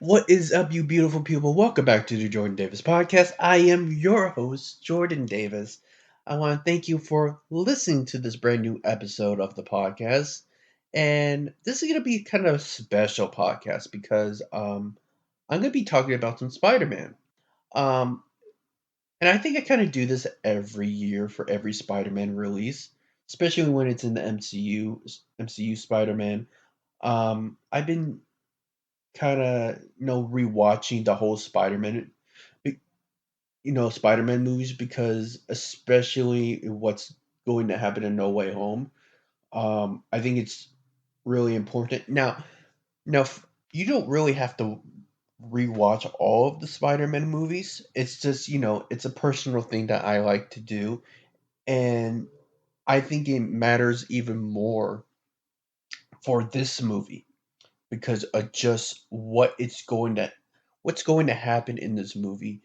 What is up, you beautiful people? Welcome back to the Jordan Davis podcast. I am your host, Jordan Davis. I want to thank you for listening to this brand new episode of the podcast. And this is going to be kind of a special podcast because I'm going to be talking about some Spider-Man. Um, and I think I kind of do this every year for every Spider-Man release, especially when it's in the MCU Spider-Man. I've been kind of rewatching the whole Spider-Man movies because especially what's going to happen in No Way Home. I think it's really important. Now you don't really have to rewatch all of the Spider-Man movies. It's just it's a personal thing that I like to do, and I think it matters even more for this movie because of just what's going to happen in this movie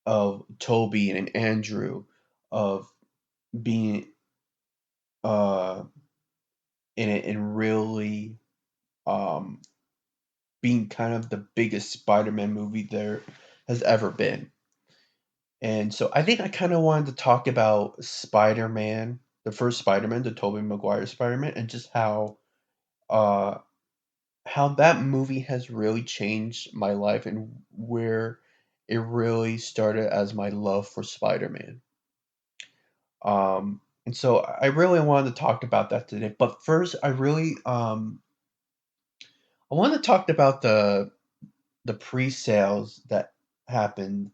of Toby and Andrew, of being uh in it and really um being kind of the biggest Spider-Man movie there has ever been. And so I think I kind of wanted to talk about Spider-Man, the first Spider-Man, the Tobey Maguire Spider-Man, and just uh how that movie has really changed my life and where it really started as my love for Spider-Man. And so I really wanted to talk about that today. But first, I want to talk about the pre-sales that happened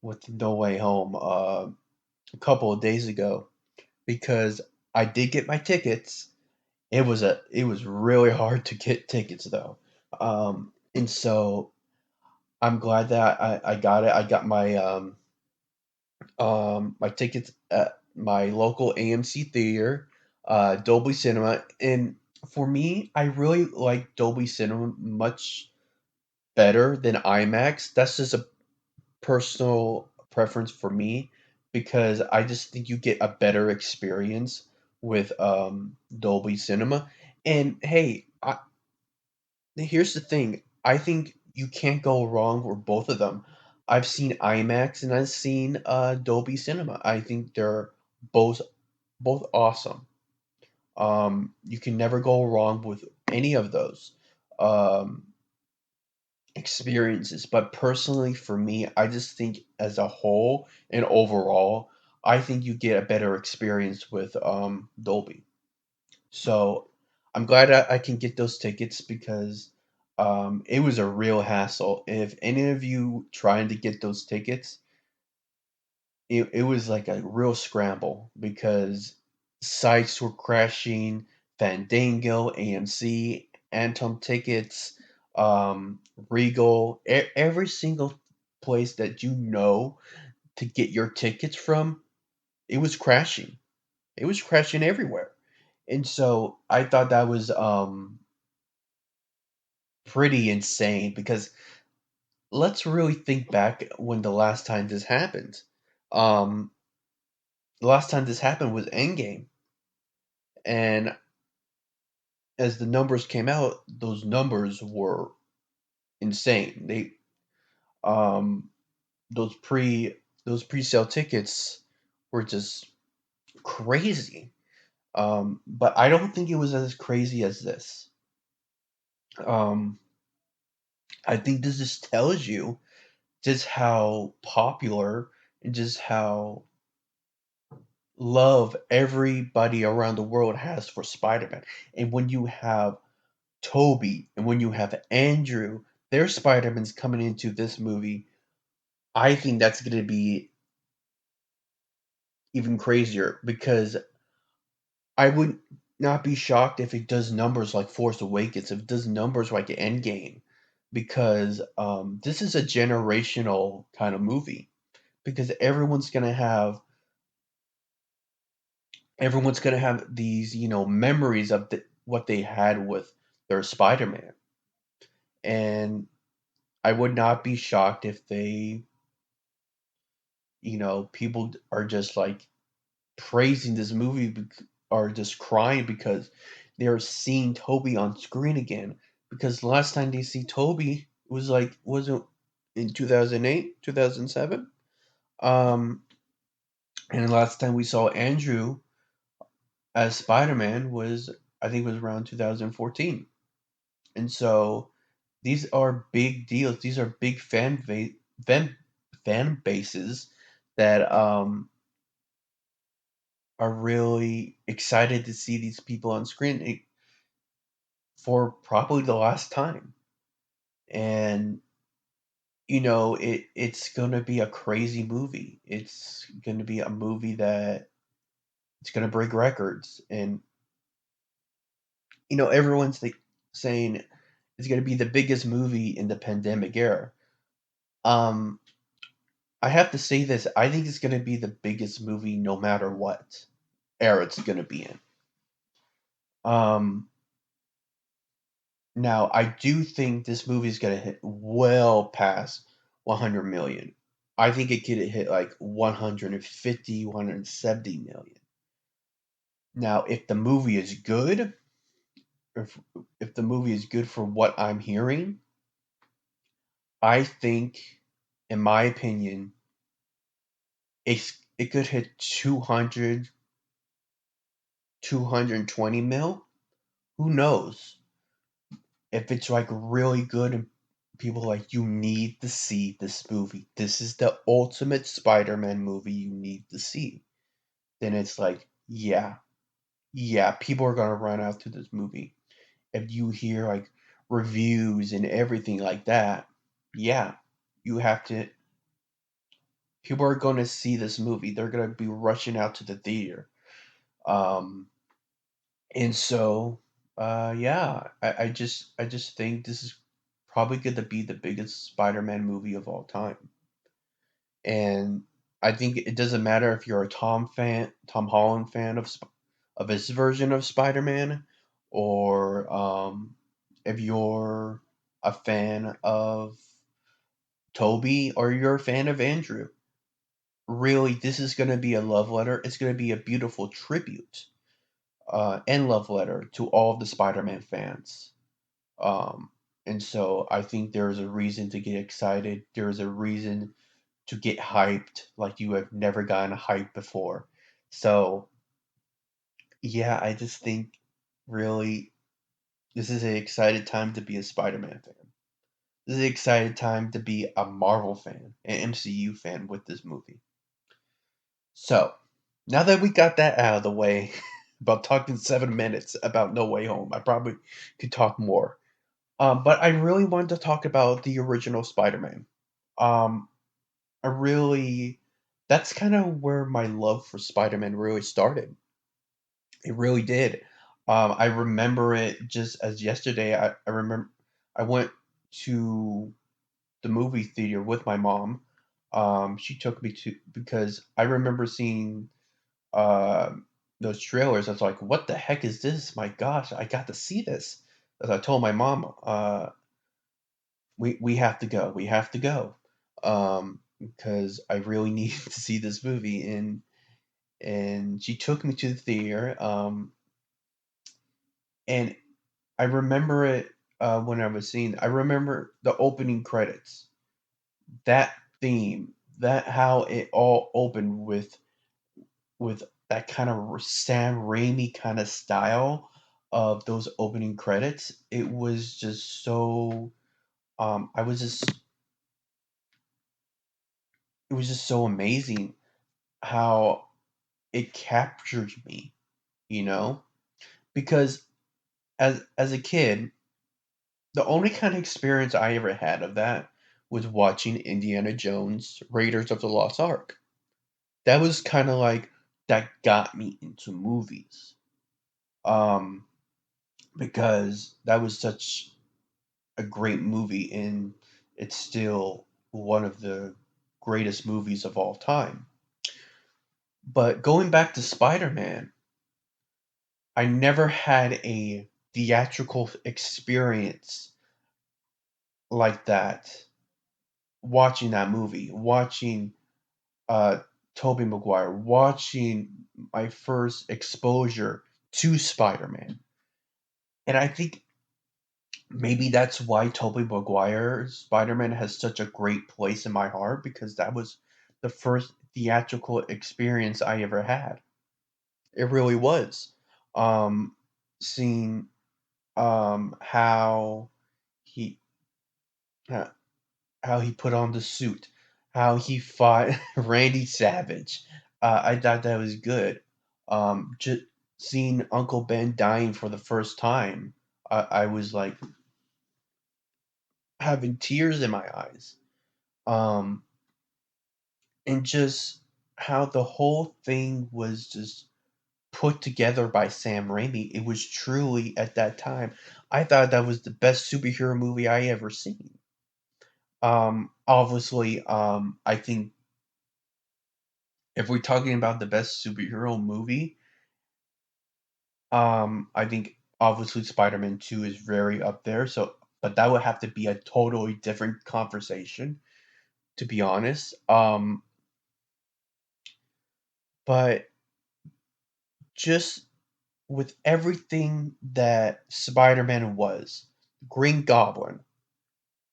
with No Way Home a couple of days ago because I did get my tickets. It was really hard to get tickets though. And so I'm glad that I got it. I got my tickets at my local AMC theater, Dolby Cinema, and for me, I really like Dolby Cinema much better than IMAX. That's just a personal preference for me because I just think you get a better experience with Dolby Cinema. And hey, here's the thing. I think you can't go wrong with both of them. I've seen IMAX and I've seen Dolby Cinema. I think they're both both awesome. You can never go wrong with any of those um, experiences. But personally, for me, I just think as a whole and overall, I think you get a better experience with Dolby. So I'm glad I can get those tickets because it was a real hassle. If any of you trying to get those tickets, it was like a real scramble because sites were crashing. Fandango, AMC, Antom Tickets, Regal, every single place that you know to get your tickets from, it was crashing. It was crashing everywhere. And so I thought that was pretty insane because let's really think back when the last time this happened. Um, the last time this happened was Endgame, and as the numbers came out, those numbers were insane. They um those pre those pre-sale tickets were just crazy. But I don't think it was as crazy as this. Um, I think this just tells you just how popular and just how love everybody around the world has for Spider-Man. And when you have Toby and when you have Andrew, their Spider-Man's coming into this movie, I think that's going to be even crazier because I would not be shocked if it does numbers like Force Awakens, if it does numbers like Endgame, because this is a generational kind of movie. Because everyone's gonna have these memories of what they had with their Spider-Man, and I would not be shocked if people are just like praising this movie are just crying because they're seeing Toby on screen again. Because last time they see Toby It was like wasn't in 2008, 2007. Um, and the last time we saw Andrew as Spider-Man was, I think, it was around 2014. And so these are big deals. These are big fan, fan bases that are really excited to see these people on screen for probably the last time. And it's gonna be a crazy movie. It's gonna be a movie that it's gonna break records, and everyone's saying it's gonna be the biggest movie in the pandemic era. Um, I have to say this. I think it's gonna be the biggest movie no matter what era it's gonna be in. Um, Now I do think this movie is gonna hit well past 100 million. I think it could hit like 150, 170 million. Now, if the movie is good, if if the movie is good for what I'm hearing, I think, in my opinion, it could hit 200, 220 mil. Who knows? If it's like really good and people are like, you need to see this movie. This is the ultimate Spider-Man movie you need to see. Then it's like, yeah, yeah, people are gonna run out to this movie. If you hear like reviews and everything like that, yeah, you have to. People are gonna see this movie. They're gonna be rushing out to the theater. Um, and so, yeah, I just think this is probably going to be the biggest Spider-Man movie of all time. And I think it doesn't matter if you're a Tom Holland fan of his version of Spider-Man, or if you're a fan of Toby, or you're a fan of Andrew. Really, this is going to be a love letter. It's going to be a beautiful tribute and love letter to all of the Spider-Man fans. Um, and so I think there is a reason to get excited. There is a reason to get hyped like you have never gotten hyped before. So yeah, I just think really this is an excited time to be a Spider-Man fan. This is an excited time to be a Marvel fan, an MCU fan with this movie. So now that we got that out of the way, about talking 7 minutes about No Way Home, I probably could talk more. But I really wanted to talk about the original Spider-Man. Um, I really, that's kind of where my love for Spider-Man really started. It really did. I remember it just as yesterday. I remember I went to the movie theater with my mom. She took me to because I remember seeing uh, those trailers. I was like, "What the heck is this? My gosh, I got to see this!" As I told my mom, we have to go. We have to go. Because I really need to see this movie, and she took me to the theater. And I remember it when I was seeing. I remember the opening credits. That theme, that how it all opened with that kind of Sam Raimi kind of style of those opening credits. It was just so. I was just. It was just so amazing how it captured me, you know? Because as a kid, the only kind of experience I ever had of that was watching Indiana Jones Raiders of the Lost Ark. That was kind of like that got me into movies. Um because that was such a great movie, and it's still one of the greatest movies of all time. But going back to Spider-Man, I never had a theatrical experience like that watching that movie, watching uh Tobey Maguire, watching my first exposure to Spider-Man. And I think maybe that's why Tobey Maguire's Spider-Man has such a great place in my heart, because that was the first theatrical experience I ever had. It really was. Um, Seeing how he uh, how he put on the suit, how he fought Randy Savage. I thought that was good. Just seeing Uncle Ben dying for the first time, I was like having tears in my eyes. Um, and just how the whole thing was just put together by Sam Raimi. It was truly, at that time, I thought that was the best superhero movie I ever seen. Obviously, I think if we're talking about the best superhero movie, I think obviously Spider-Man 2 is very up there. So, but that would have to be a totally different conversation, to be honest. But just with everything that Spider-Man was, Green Goblin,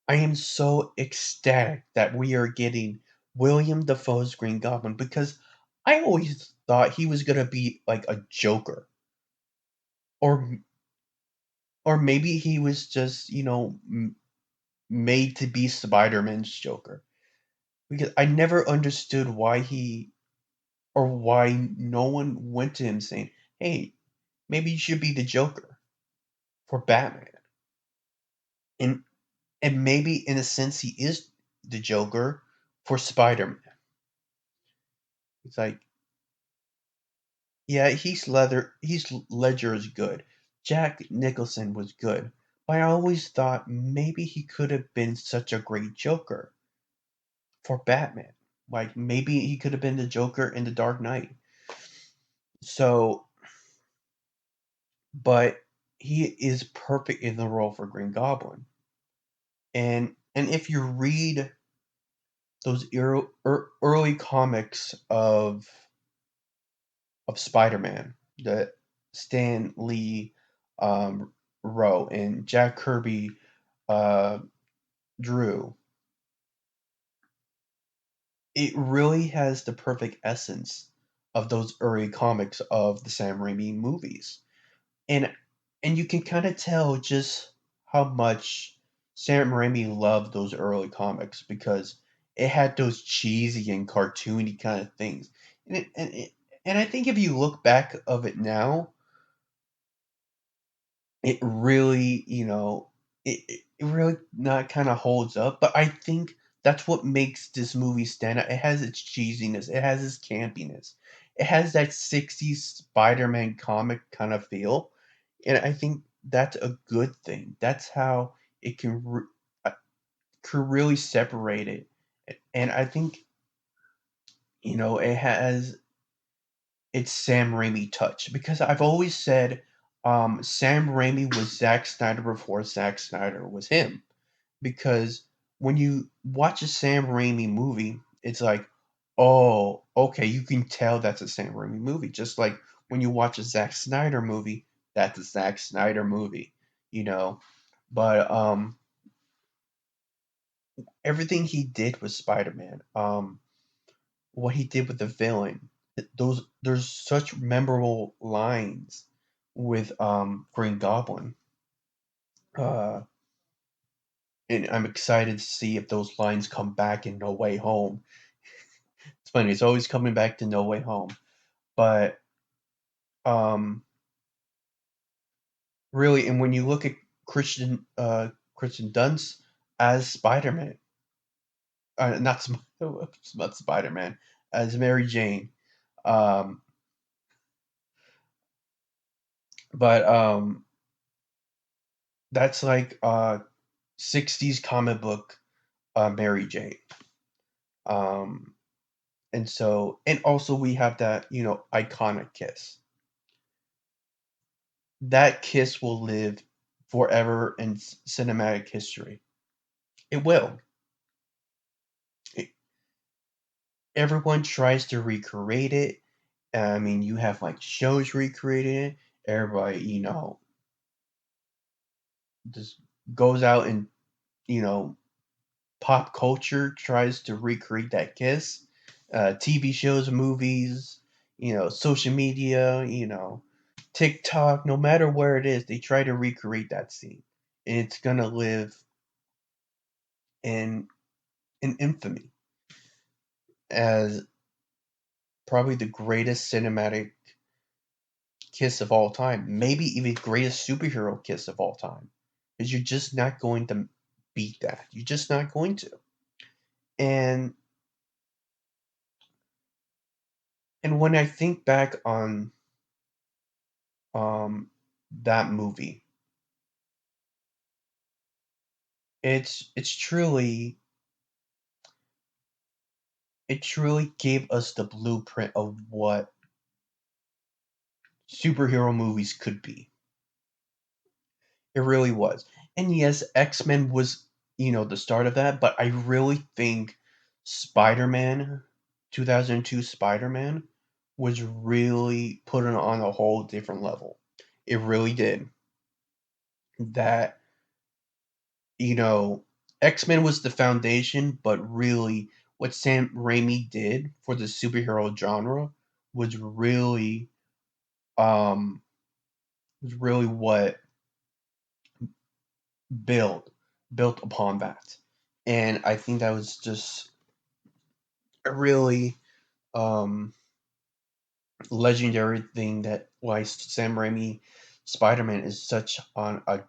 I am so ecstatic that we are getting William Dafoe's Green Goblin, because I always thought he was gonna be like a Joker, or or maybe he was just, made to be Spider-Man's Joker, because I never understood why he, or why no one went to him saying, "Hey, maybe you should be the Joker for Batman." And maybe in a sense he is the Joker for Spider-Man. It's like, yeah, Heath Ledger is good. Jack Nicholson was good. But I always thought maybe he could have been such a great Joker for Batman. Like maybe he could have been the Joker in The Dark Knight. So, but he is perfect in the role for Green Goblin. And if you read those early comics of Spider-Man that Stan Lee wrote and Jack Kirby uh, drew, it really has the perfect essence of those early comics of the Sam Raimi movies. And you can kind of tell just how much Sam Raimi loved those early comics, because it had those cheesy and cartoony kind of things. And I think if you look back of it now, it really, it really not kind of holds up. But I think that's what makes this movie stand out. It has its cheesiness, it has its campiness, it has that 60s Spider-Man comic kind of feel. And I think that's a good thing. That's how it uh, can really separate it. And I think, it has its Sam Raimi touch, because I've always said Sam Raimi was Zack Snyder before Zack Snyder was him. Because when you watch a Sam Raimi movie, it's like, oh, okay, you can tell that's a Sam Raimi movie. Just like when you watch a Zack Snyder movie, that's a Zack Snyder movie, you know. But everything he did with Spider-Man, what he did with the villain, those there's such memorable lines with Green Goblin. Uh, and I'm excited to see if those lines come back in No Way Home. It's funny, it's always coming back to No Way Home. But um really, and when you look at Christian Dunst as Spider-Man, not not Spider-Man, as Mary Jane. Um but that's like 60s comic book Mary Jane. Um and also we have that, iconic kiss. That kiss will live forever in cinematic history. It will. It, everyone tries to recreate it. I mean, you have like shows recreating it. Everybody, just goes out and, you know, pop culture tries to recreate that kiss. TV shows, movies, social media, TikTok, no matter where it is, they try to recreate that scene. And it's gonna live in infamy as probably the greatest cinematic kiss of all time, maybe even greatest superhero kiss of all time. Because you're just not going to beat that. You're just not going to. And when I think back on um that movie, it's truly it truly gave us the blueprint of what superhero movies could be. It really was. And yes, X-Men was, the start of that, but I really think Spider-Man, 2002 Spider-Man, was really put it on a whole different level. It really did. That, you know, X-Men was the foundation, but really what Sam Raimi did for the superhero genre was really um what built built upon that. And I think that was just a really um legendary thing, that why Sam Raimi Spider-Man is such on a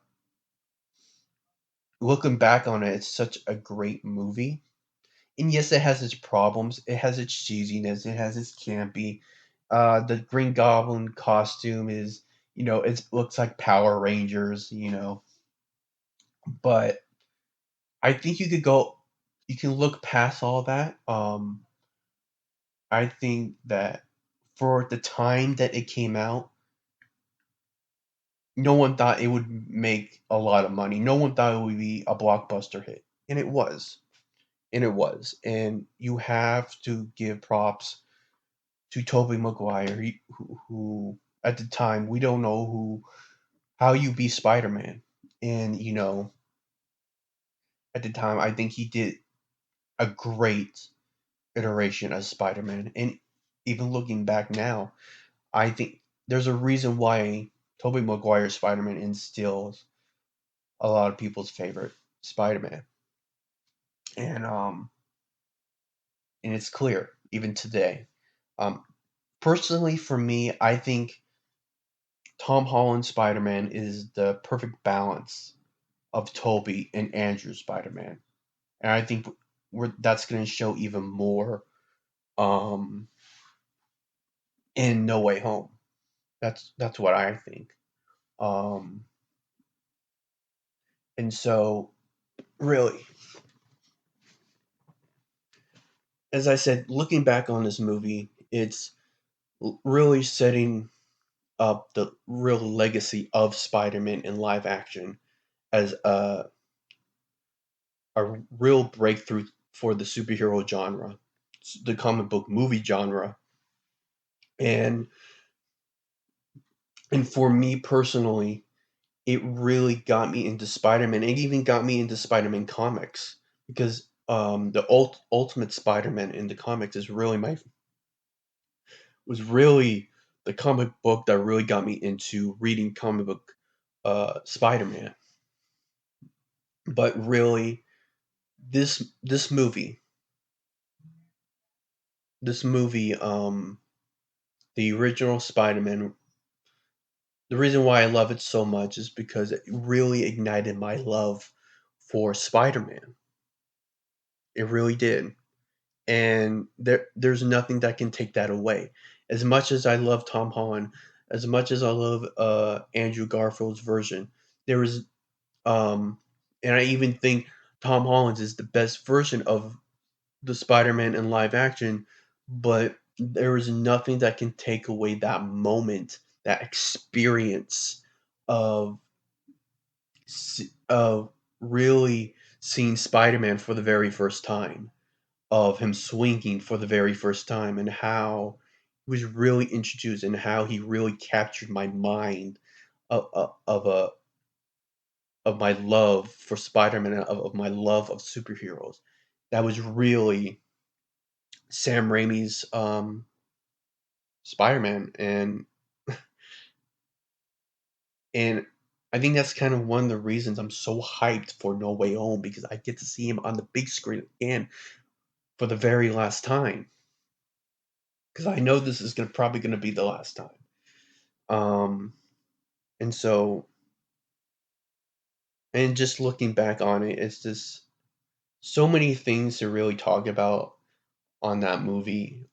looking back on it, it's such a great movie. And yes, it has its problems. It has its cheesiness. It has its campy. The Green Goblin costume is, it looks like Power Rangers, but I think you can look past all that. I think that for the time that it came out, no one thought it would make a lot of money. No one thought it would be a blockbuster hit, and it was. And it was. And you have to give props to Tobey Maguire, who at the time we don't know how you be Spider-Man, and at the time I think he did a great iteration as Spider-Man, and even looking back now, I think there's a reason why Tobey Maguire's Spider-Man instills a lot of people's favorite Spider-Man, and it's clear even today. Um, Personally, for me, I think Tom Holland's Spider-Man is the perfect balance of Tobey and Andrew's Spider-Man, and I think that's going to show even more um, in No Way Home. That's what I think. Um, and so, really, as I said, looking back on this movie, it's really setting up the real legacy of Spider-Man in live action as a real breakthrough for the superhero genre, the comic book movie genre, and for me personally, it really got me into Spider-Man. It even got me into Spider-Man comics because the Ultimate Spider-Man in the comics is really my was really the comic book that really got me into reading comic book Spider-Man. But really, this movie, the original Spider-Man, the reason why I love it so much is because it really ignited my love for Spider-Man. It really did. And there's nothing that can take that away. As much as I love Tom Holland, as much as I love Andrew Garfield's version, there is and I even think Tom Holland's is the best version of the Spider-Man in live action, but there is nothing that can take away that moment, that experience of of really seeing Spider-Man for the very first time, of him swinging for the very first time, and how he was really introduced, and how he really captured my mind of my love for Spider-Man, of my love of superheroes. That was really Sam Raimi's Spider-Man, and I think that's kind of one of the reasons I'm so hyped for No Way Home, because I get to see him on the big screen again for the very last time. Because I know this is probably gonna be the last time. Um, and so, and just looking back on it, it's just so many things to really talk about on that movie.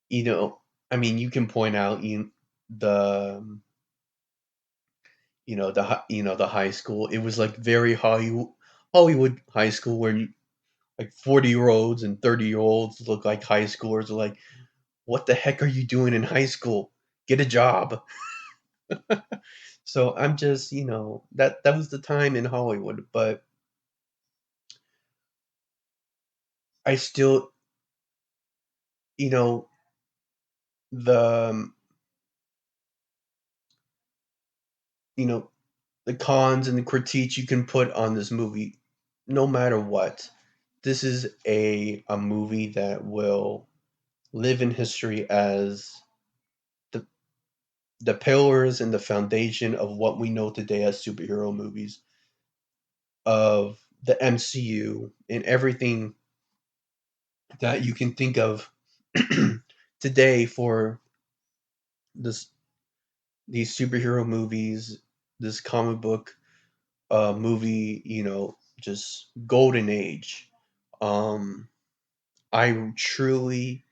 You know, I mean, you can point out the the high school. It was like very Hollywood high school where like 40-year-olds and 30-year-olds look like high schoolers. Are like, what the heck are you doing in high school? Get a job. So I'm just, that was the time in Hollywood, but I still, you know, the you know the cons and the critiques you can put on this movie, no matter what. This is a movie that will live in history as the the pillars and the foundation of what we know today as superhero movies, of the MCU, and everything that you can think of today for this these superhero movies, this comic book movie, just golden age. Um, I truly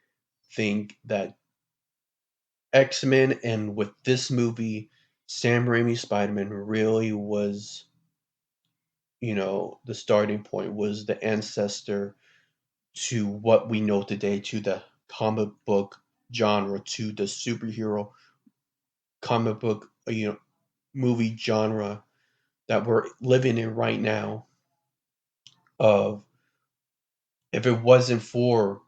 think that X-Men, and with this movie, Sam Raimi's Spider-Man really was, the starting point, was the ancestor to what we know today, to the comic book genre, to the superhero comic book, movie genre that we're living in right now. Of If it wasn't for,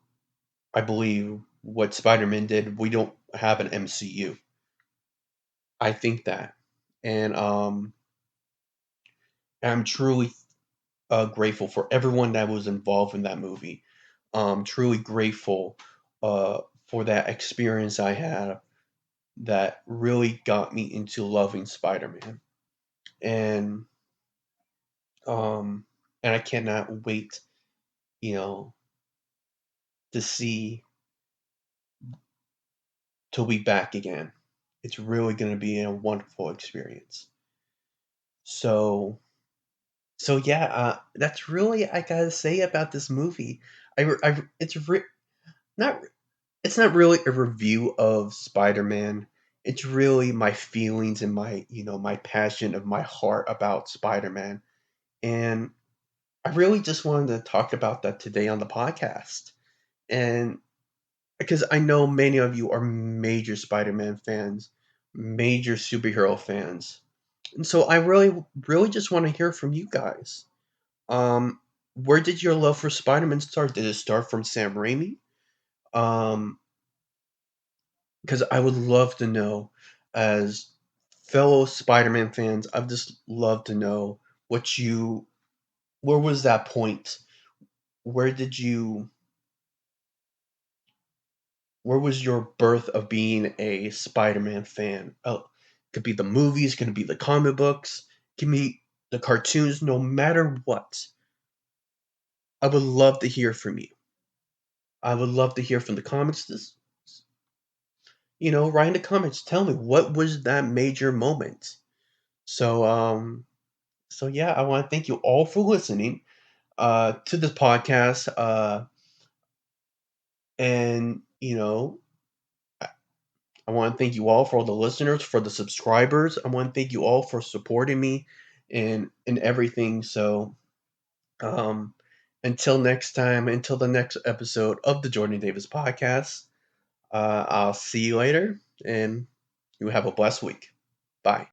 I believe, what Spider-Man did, we don't have an MCU. I think that, and I'm truly grateful for everyone that was involved in that movie. Truly grateful for that experience I had that really got me into loving Spider-Man, and um, and I cannot wait, you know, to see till we back again. It's really going to be a wonderful experience. So, yeah, that's really I gotta say about this movie. It's not it's not really a review of Spider-Man. It's really my feelings and my passion of my heart about Spider-Man. And I really just wanted to talk about that today on the podcast. And because I know many of you are major Spider-Man fans, major superhero fans. And so I really, really just want to hear from you guys. Um, where did your love for Spider-Man start? Did it start from Sam Raimi? Um, because I would love to know, as fellow Spider-Man fans, I'd just love to know where was that point? Where did you, where was your birth of being a Spider-Man fan? Oh, could be the movies, could be the comic books, could be the cartoons, no matter what. I would love to hear from you. I would love to hear from the comments. Write in the comments. Tell me, what was that major moment. So, yeah, I want to thank you all for listening to this podcast. And I, I want to thank you all, for all the listeners, for the subscribers. I want to thank you all for supporting me and everything. So, um, until next time, until the next episode of the Jordan Davis podcast, I'll see you later, and you have a blessed week. Bye.